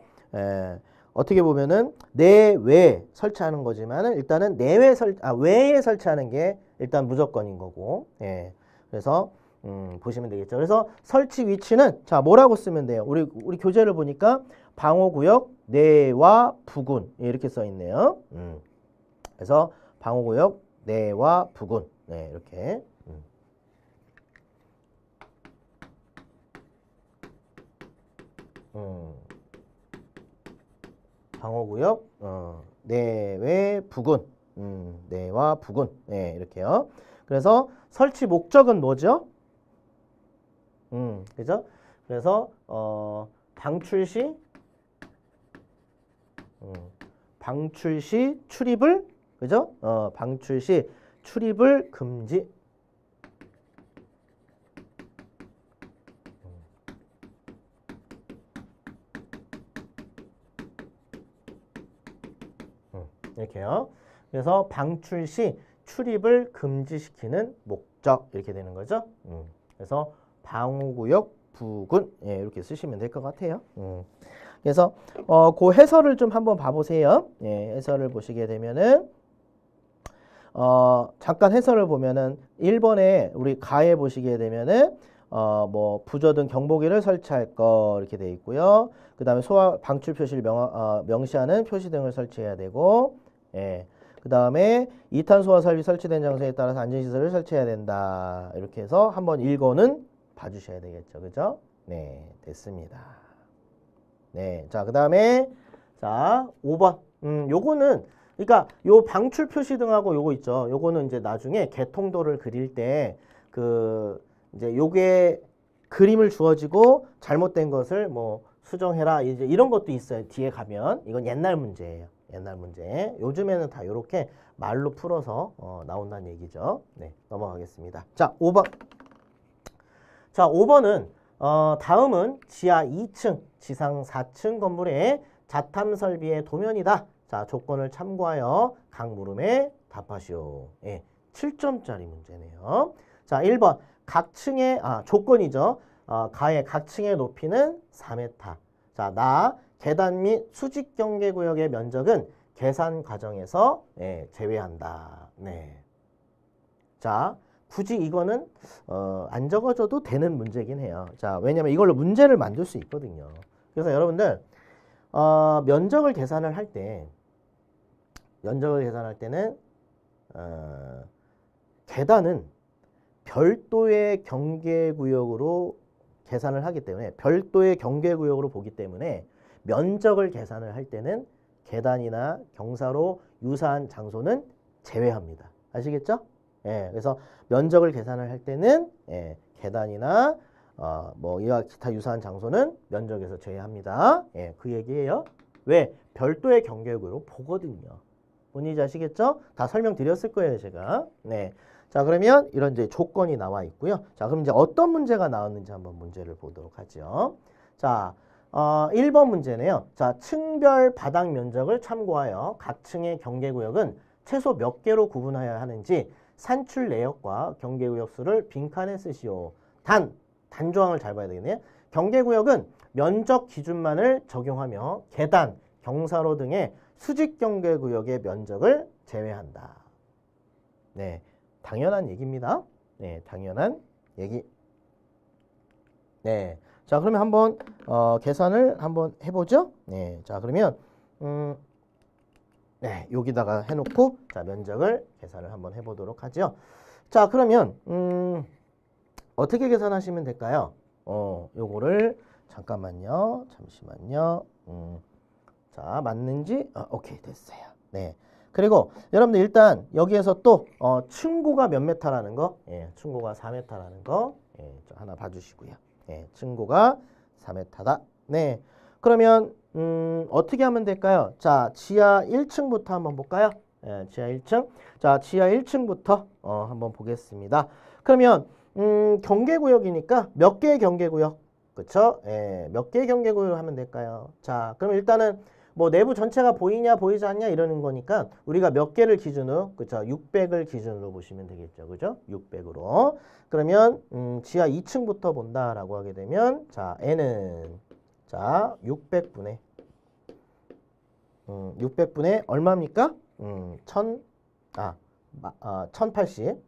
어떻게 보면은 내외 설치하는 거지만은 일단은 외에 설치하는 게 일단 무조건인 거고. 그래서 보시면 되겠죠. 그래서 설치 위치는 자 뭐라고 쓰면 돼요? 우리 교재를 보니까 방호구역 내와 부근 이렇게 써 있네요. 그래서 방호구역 내와 부근 이렇게. 방호구역 내외 부근 내와 부근 이렇게요. 그래서 설치 목적은 뭐죠? 그죠? 그래서 방출 시 출입을 그죠? 방출 시 출입을 금지. 이렇게요. 그래서 방출 시 출입을 금지시키는 목적 이렇게 되는 거죠. 그래서 방호구역 부근 이렇게 쓰시면 될 것 같아요. 그래서 그 해설을 좀 한번 봐보세요. 해설을 보시게 되면은 잠깐 해설을 보면은 1번에 우리 가에 보시게 되면은 뭐 부저 등 경보기를 설치할 거 이렇게 돼 있고요. 그 다음에 소화 방출 표시를 명시하는 표시 등을 설치해야 되고, 그 다음에 2탄 소화 설비 설치된 장소에 따라서 안전시설을 설치해야 된다. 이렇게 해서 한번 1권은 봐주셔야 되겠죠. 그죠? 네, 됐습니다. 네, 자, 그 다음에 자 5번. 요거는 그러니까 요 방출 표시 등하고 요거 있죠. 요거는 이제 나중에 개통도를 그릴 때 이제 요게 그림을 주어지고 잘못된 것을 뭐 수정해라 이제 이런 것도 있어요. 뒤에 가면 이건 옛날 문제예요. 옛날 문제. 요즘에는 다 요렇게 말로 풀어서 나온다는 얘기죠. 네, 넘어가겠습니다. 자, 5번. 자, 5번은 다음은 지하 2층, 지상 4층 건물의 자탐 설비의 도면이다. 자, 조건을 참고하여 각 물음에 답하시오. 7점짜리 문제네요. 자, 1번. 각 층의 조건이죠. 가의 각 층의 높이는 4m. 자, 나 계단 및 수직 경계 구역의 면적은 계산 과정에서 제외한다. 네. 자, 굳이 이거는 안 적어줘도 되는 문제긴 해요. 자, 왜냐면 이걸로 문제를 만들 수 있거든요. 그래서 여러분들 면적을 계산을 할 때는 계단은 별도의 경계구역으로 계산을 하기 때문에 별도의 경계구역으로 보기 때문에 면적을 계산을 할 때는 계단이나 경사로 유사한 장소는 제외합니다. 아시겠죠? 그래서 면적을 계산을 할 때는 계단이나 뭐 이와 기타 유사한 장소는 면적에서 제외합니다. 그 얘기예요. 왜? 별도의 경계구역으로 보거든요. 뭔지 아시겠죠? 다 설명드렸을 거예요, 제가. 네. 자, 그러면 이런 이제 조건이 나와 있고요. 자, 그럼 이제 어떤 문제가 나왔는지 한번 문제를 보도록 하죠. 자, 1번 문제네요. 자, 층별 바닥 면적을 참고하여 각 층의 경계구역은 최소 몇 개로 구분하여야 하는지 산출 내역과 경계구역 수를 빈칸에 쓰시오. 단조항을 잘 봐야 되겠네요. 경계구역은 면적 기준만을 적용하며 계단, 경사로 등의 수직 경계구역의 면적을 제외한다. 네, 당연한 얘기입니다. 네, 당연한 얘기. 네, 자 그러면 한번 계산을 한번 해보죠. 네, 자 그러면 네, 여기다가 해놓고 자 면적을 계산을 한번 해보도록 하죠. 자 그러면 어떻게 계산하시면 될까요? 요거를 잠깐만요. 잠시만요. 자 맞는지 오케이 됐어요. 네. 그리고 여러분들 일단 여기에서 또 층고가 몇 메타라는 거, 예, 층고가 4m라는 거, 예, 하나 봐주시고요. 예, 층고가 4m다. 네. 그러면 어떻게 하면 될까요? 자, 지하 1층부터 한번 볼까요? 예, 지하 1층. 자, 지하 1층부터 한번 보겠습니다. 그러면 경계구역이니까 몇 개의 경계구역? 그쵸? 예, 몇 개의 경계구역을 하면 될까요? 자, 그럼 일단은 뭐 내부 전체가 보이냐 보이지 않냐 이러는 거니까 우리가 몇 개를 기준으로, 그쵸? 600을 기준으로 보시면 되겠죠. 그죠? 600으로. 그러면 지하 2층부터 본다라고 하게 되면 자, n은 자, 600분의 얼마입니까? 1080.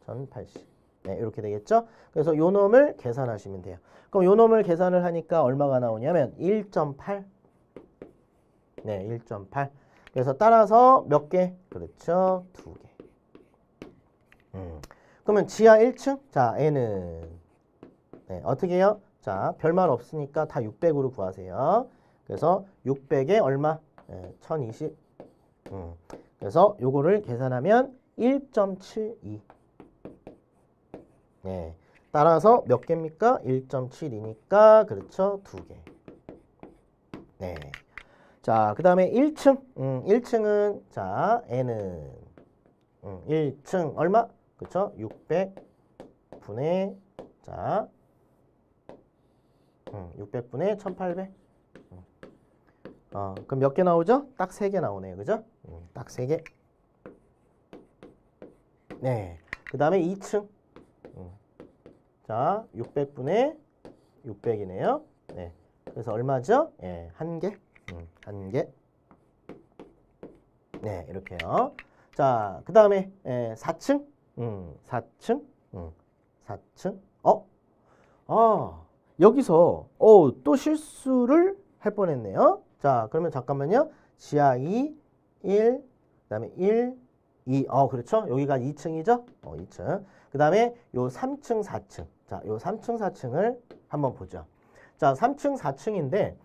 1080. 네, 이렇게 되겠죠? 그래서 요 놈을 계산하시면 돼요. 그럼 요 놈을 계산을 하니까 얼마가 나오냐면 1.8. 네, 1.8. 그래서 따라서 몇 개? 그렇죠. 2개. 그러면 지하 1층? 자, n은 네, 어떻게 해요? 자, 별말 없으니까 다 600으로 구하세요. 그래서 600에 얼마? 네, 1020. 그래서 요거를 계산하면 1.72. 네. 따라서 몇 개입니까? 1.72니까 그렇죠. 2개. 네. 자, 그 다음에 1층. 1층은 자, n은 1층 얼마? 그렇죠? 600분의 자 600분의 1800. 그럼 몇 개 나오죠? 딱 3개 나오네요. 그죠? 딱 3개. 네. 그 다음에 2층. 자, 600분의 600이네요. 네. 그래서 얼마죠? 예, 1개. 1개. 네, 이렇게요. 자, 그 다음에 4층. 4층. 4층. 여기서 또 실수를 할 뻔했네요. 자, 그러면 잠깐만요. 지하 2, 1, 그 다음에 1, 2. 그렇죠. 여기가 2층이죠. 2층. 그 다음에 요 3층, 4층. 자, 요 3층, 4층을 한번 보죠. 자, 3층, 4층인데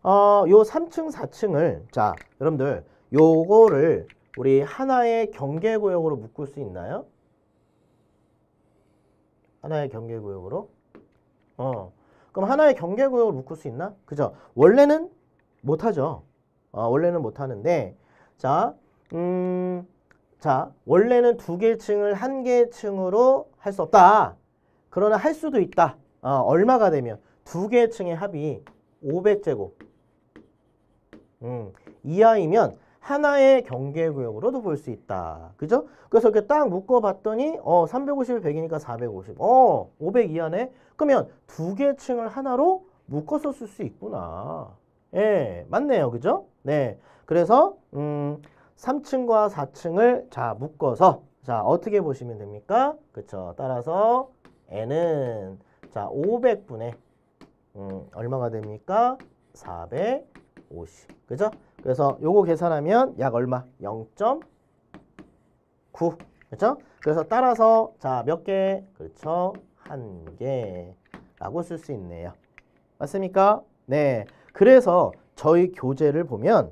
요 3층, 4층을 자, 여러분들 요거를 우리 하나의 경계구역으로 묶을 수 있나요? 하나의 경계구역으로? 그럼 하나의 경계구역으로 묶을 수 있나? 그죠? 원래는 못하죠. 원래는 못하는데 자, 자, 원래는 2개 층을 1개 층으로 할 수 없다. 그러나 할 수도 있다. 얼마가 되면 2개 층의 합이 500제곱 이하이면 하나의 경계구역으로도 볼 수 있다. 그죠? 그래서 이렇게 딱 묶어봤더니 350에 100이니까 450. 500 이하네? 그러면 2개 층을 하나로 묶어서 쓸 수 있구나. 예, 맞네요. 그죠? 네. 그래서 3층과 4층을 자 묶어서 자 어떻게 보시면 됩니까? 그쵸? 따라서 n은 자 500분의 얼마가 됩니까? 450. 그죠? 그래서 요거 계산하면 약 얼마? 0.9. 그렇죠? 그래서 따라서 자 몇 개? 그렇죠? 1개라고 쓸 수 있네요. 맞습니까? 네. 그래서 저희 교재를 보면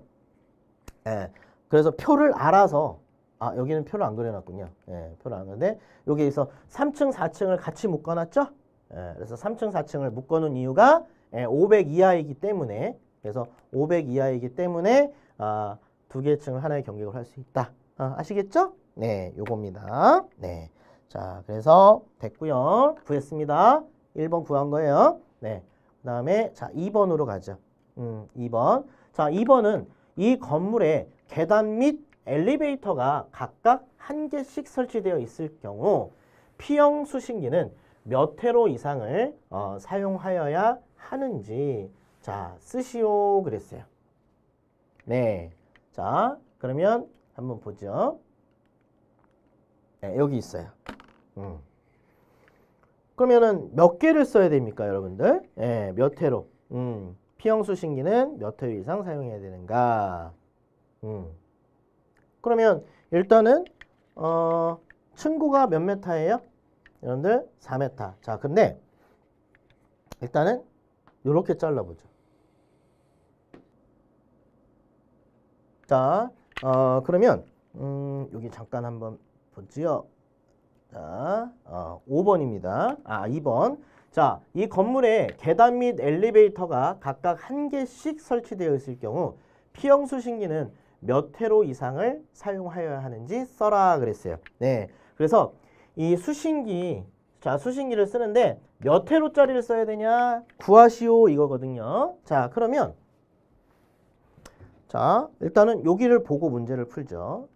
그래서 표를 알아서 여기는 표를 안 그려놨군요. 표를 안 그렸는데 여기에서 3층, 4층을 같이 묶어놨죠? 그래서 3층, 4층을 묶어놓은 이유가 500 이하이기 때문에 그래서 500 이하이기 때문에 2개 층을 하나의 경계를 할 수 있다. 아시겠죠? 네, 요겁니다. 네, 자 그래서 됐고요. 구했습니다. 1번 구한 거예요. 네, 그 다음에 자 2번으로 가죠. 2번. 자 2번은 이 건물에 계단 및 엘리베이터가 각각 1개씩 설치되어 있을 경우 P형 수신기는 몇 회로 이상을 사용하여야 하는지 자 쓰시오 그랬어요. 네, 자 그러면 한번 보죠. 네, 여기 있어요. 그러면은 몇 개를 써야 됩니까, 여러분들? 네, 몇 회로? P형 수신기는 몇 회 이상 사용해야 되는가? 그러면 일단은 층고가 몇 메타예요? 여러분들 4m. 자, 근데 일단은 이렇게 잘라보죠. 자, 그러면 여기 잠깐 한번 보지요. 자, 5번입니다. 2번. 자, 이 건물에 계단 및 엘리베이터가 각각 한 개씩 설치되어 있을 경우 P형 수신기는 몇 회로 이상을 사용하여야 하는지 써라 그랬어요. 네, 그래서 이 수신기, 자 수신기를 쓰는데 몇 회로짜리를 써야 되냐 구하시오 이거거든요. 자, 그러면 자 일단은 여기를 보고 문제를 풀죠.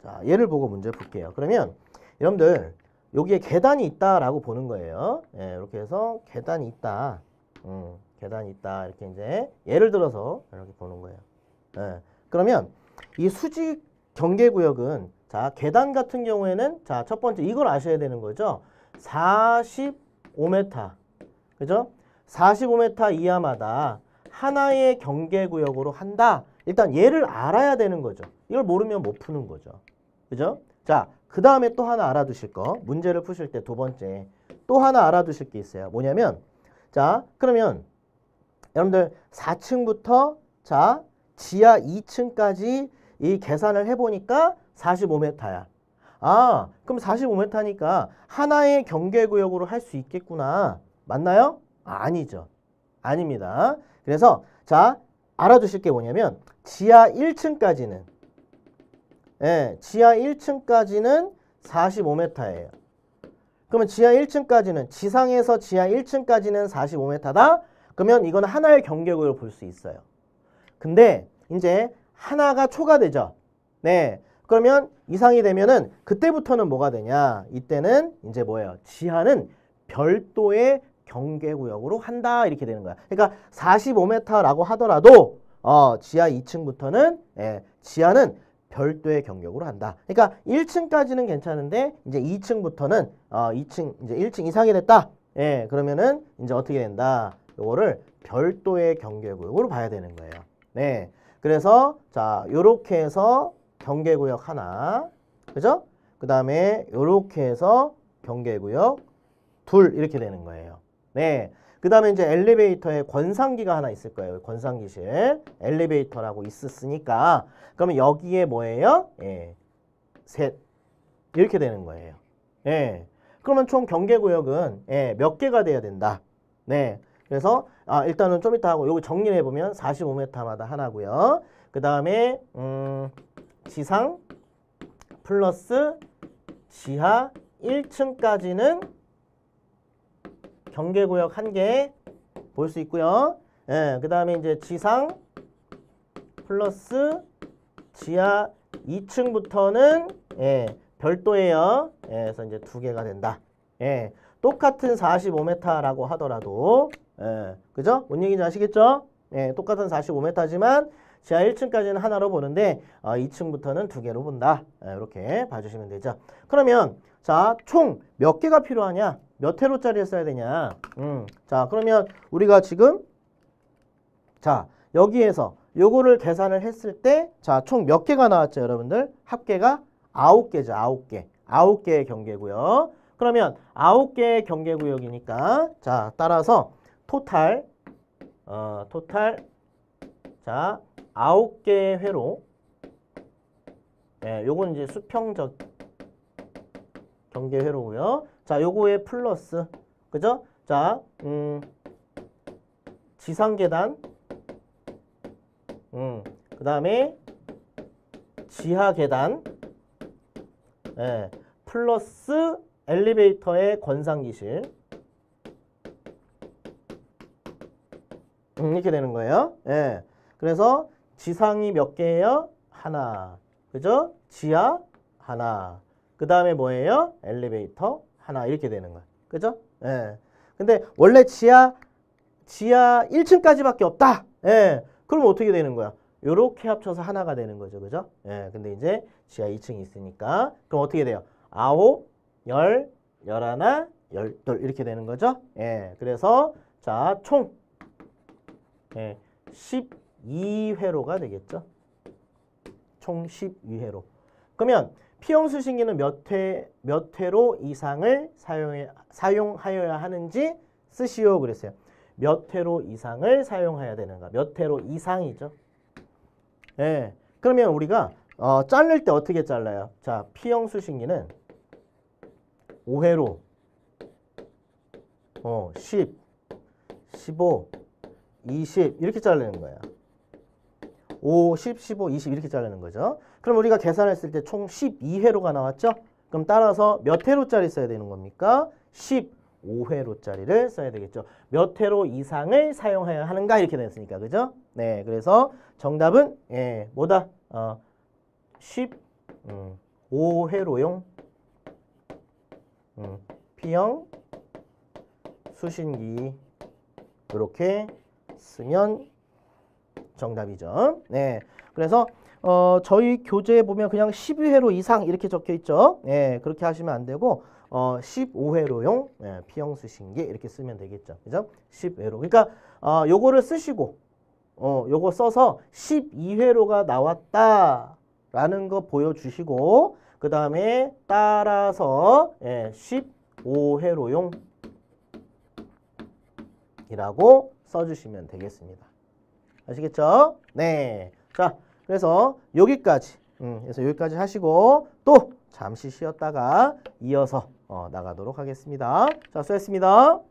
자, 얘를 보고 문제 풀게요. 그러면 여러분들 여기에 계단이 있다라고 보는 거예요. 예, 이렇게 해서 계단이 있다. 계단이 있다. 이렇게 이제 예를 들어서 이렇게 보는 거예요. 예, 그러면 이 수직 경계구역은 자 계단 같은 경우에는 자 첫 번째 이걸 아셔야 되는 거죠. 45m. 그죠? 45m 이하마다 하나의 경계구역으로 한다. 일단 얘를 알아야 되는 거죠. 이걸 모르면 못 푸는 거죠. 그죠? 자, 그 다음에 또 하나 알아두실 거. 문제를 푸실 때 두 번째. 또 하나 알아두실 게 있어요. 뭐냐면, 자, 그러면 여러분들 4층부터 자, 지하 2층까지 이 계산을 해보니까 45m야. 아, 그럼 45m니까 하나의 경계구역으로 할 수 있겠구나. 맞나요? 아니죠. 아닙니다. 그래서 자, 알아두실 게 뭐냐면 지하 1층까지는 예, 지하 1층까지는 45m예요. 그러면 지하 1층까지는 지상에서 지하 1층까지는 45m다. 그러면 이건 하나의 경계구역으로 볼 수 있어요. 근데 이제 하나가 초과되죠. 네. 그러면 이상이 되면은 그때부터는 뭐가 되냐? 이때는 이제 뭐예요? 지하는 별도의 경계구역으로 한다 이렇게 되는 거야. 그러니까 45m라고 하더라도 지하 2층부터는 예, 지하는 별도의 경계구역으로 한다. 그러니까 1층까지는 괜찮은데 이제 2층부터는 2층 이제 1층 이상이 됐다. 예, 그러면은 이제 어떻게 된다? 요거를 별도의 경계구역으로 봐야 되는 거예요. 네. 그래서 자, 요렇게 해서 경계구역 하나. 그죠? 그다음에 요렇게 해서 경계구역 둘 이렇게 되는 거예요. 네. 그다음에 이제 엘리베이터에 권상기가 하나 있을 거예요. 권상기실. 엘리베이터라고 있었으니까 그러면 여기에 뭐예요? 예. 셋. 이렇게 되는 거예요. 예. 그러면 총 경계구역은 예, 몇 개가 돼야 된다. 네. 그래서 일단은 좀 이따 하고 요거 정리를 해보면 45m마다 하나고요. 그 다음에 지상 플러스 지하 1층까지는 경계구역 한 개 볼 수 있고요. 예, 그 다음에 이제 지상 플러스 지하 2층부터는 예, 별도예요. 예, 그래서 이제 두 개가 된다. 예, 똑같은 45m라고 하더라도 예, 그죠? 뭔 얘기인지 아시겠죠? 예, 똑같은 45m지만 지하 1층까지는 하나로 보는데 2층부터는 두 개로 본다. 예, 이렇게 봐주시면 되죠. 그러면 자, 총 몇 개가 필요하냐? 몇 회로짜리를 써야 되냐? 자, 그러면 우리가 지금 자, 여기에서 요거를 계산을 했을 때 자, 총 몇 개가 나왔죠, 여러분들? 합계가 9개죠. 9개. 9개의 경계구역. 그러면 9개의 경계구역이니까 자, 따라서 토탈 자, 9개의 회로 예, 요건 이제 수평적 경계회로고요. 자, 요거에 플러스 그죠? 자, 지상 계단 그 다음에 지하 계단 예, 플러스 엘리베이터의 권상기실 이렇게 되는 거예요. 예. 그래서 지상이 몇 개예요? 하나. 그죠? 지하 하나. 그 다음에 뭐예요? 엘리베이터 하나. 이렇게 되는 거야. 그죠? 예. 근데 원래 지하 1층까지밖에 없다. 예. 그럼 어떻게 되는 거야? 요렇게 합쳐서 하나가 되는 거죠. 그죠? 예. 근데 이제 지하 2층이 있으니까 그럼 어떻게 돼요? 9, 10, 11, 12 이렇게 되는 거죠. 예. 그래서 자, 총 12회로가 되겠죠. 총 12회로. 그러면 P형 수신기는 몇 회로 이상을 사용하여야 하는지 쓰시오 그랬어요. 몇 회로 이상을 사용해야 되는가? 몇 회로 이상이죠. 예. 그러면 우리가 자를 때 어떻게 잘라요? 자, P형 수신기는 5회로 10, 15, 20 이렇게 자르는 거예요. 5, 10, 15, 20 이렇게 자르는 거죠. 그럼 우리가 계산했을 때 총 12회로가 나왔죠? 그럼 따라서 몇 회로짜리 써야 되는 겁니까? 15회로짜리를 써야 되겠죠. 몇 회로 이상을 사용해야 하는가 이렇게 됐으니까. 그죠? 네, 그래서 정답은 뭐다? 15회로용 P형 수신기 이렇게 쓰면 정답이죠. 네, 그래서 저희 교재에 보면 그냥 12회로 이상 이렇게 적혀 있죠. 네, 그렇게 하시면 안 되고 15회로용 P형 수신기 이렇게 쓰면 되겠죠. 그죠? 10회로. 그러니까 요거를 쓰시고 요거 써서 12회로가 나왔다라는 거 보여주시고 그 다음에 따라서 15회로용 이라고 써주시면 되겠습니다. 아시겠죠? 네. 자, 그래서 여기까지 하시고 또 잠시 쉬었다가 이어서 나가도록 하겠습니다. 자, 수고했습니다.